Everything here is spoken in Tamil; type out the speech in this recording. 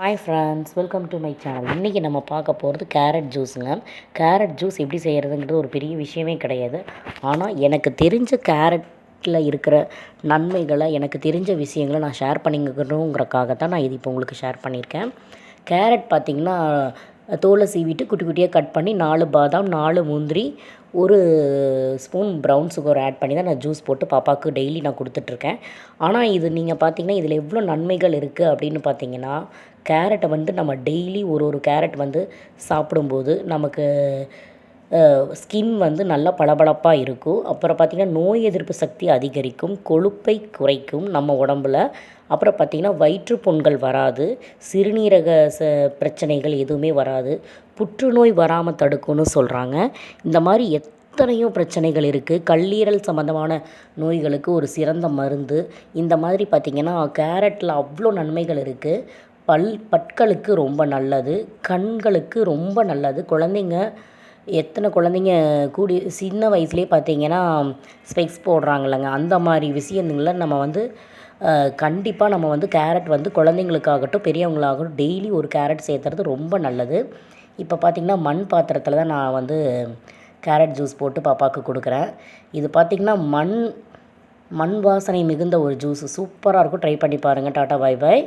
Hi friends, welcome to my channel. இன்றைக்கி நம்ம பார்க்க போகிறது கேரட் ஜூஸுங்க. கேரட் ஜூஸ் எப்படி செய்கிறதுங்கிறது ஒரு பெரிய விஷயமே கிடையாது. ஆனால் எனக்கு தெரிஞ்ச கேரட்டில் இருக்கிற நன்மைகளை, எனக்கு தெரிஞ்ச விஷயங்களை நான் ஷேர் பண்ணிக்கணுங்கிறக்காக தான் நான் இது இப்போ உங்களுக்கு ஷேர் பண்ணியிருக்கேன். கேரட் பார்த்திங்கன்னா தோலை சீவிட்டு குட்டி குட்டியாக கட் பண்ணி 4 பாதாம், 4 முந்திரி, 1 ஸ்பூன் ப்ரௌன் சுகர் ஆட் பண்ணி தான் நான் ஜூஸ் போட்டு பாப்பாவுக்கு டெய்லி நான் கொடுத்துட்ருக்கேன். ஆனால் இது நீங்கள் பார்த்திங்கன்னா இதில் எவ்வளோ நன்மைகள் இருக்குது அப்படின்னு பார்த்தீங்கன்னா, கேரட்டை நம்ம டெய்லி ஒரு கேரட் சாப்பிடும்போது நமக்கு ஸ்கின் நல்லா பளபளப்பாக இருக்கும். அப்புறம் பார்த்திங்கன்னா நோய் எதிர்ப்பு சக்தி அதிகரிக்கும், கொழுப்பை குறைக்கும் நம்ம உடம்பில். அப்புறம் பார்த்திங்கன்னா வயிற்றுப்புண்கள் வராது, சிறுநீரக பிரச்சனைகள் எதுவுமே வராது, புற்றுநோய் வராமல் தடுக்கும்னு சொல்கிறாங்க. இந்த மாதிரி எத்தனையோ பிரச்சனைகள் இருக்குது. கல்லீரல் சம்மந்தமான நோய்களுக்கு ஒரு சிறந்த மருந்து. இந்த மாதிரி பார்த்திங்கன்னா கேரட்டில் அவ்வளோ நன்மைகள் இருக்குது. பற்களுக்கு ரொம்ப நல்லது, கண்களுக்கு ரொம்ப நல்லது. எத்தனை குழந்தைங்க சின்ன வயசுலேயே பார்த்திங்கன்னா ஸ்பெக்ஸ் போடுறாங்கல்லங்க, அந்த மாதிரி விஷயங்களை நம்ம கண்டிப்பாக நம்ம கேரட் குழந்தைங்களுக்காகட்டும் பெரியவங்களாகட்டும் டெய்லி ஒரு கேரட் சேர்த்துறது ரொம்ப நல்லது. இப்போ பார்த்திங்கன்னா மண் பாத்திரத்தில் தான் நான் கேரட் ஜூஸ் போட்டு பாப்பாவுக்கு கொடுக்குறேன். இது பார்த்திங்கன்னா மண் வாசனை மிகுந்த ஒரு ஜூஸ், சூப்பராக இருக்கும். ட்ரை பண்ணி பாருங்கள். டாட்டா, பாய் பாய்.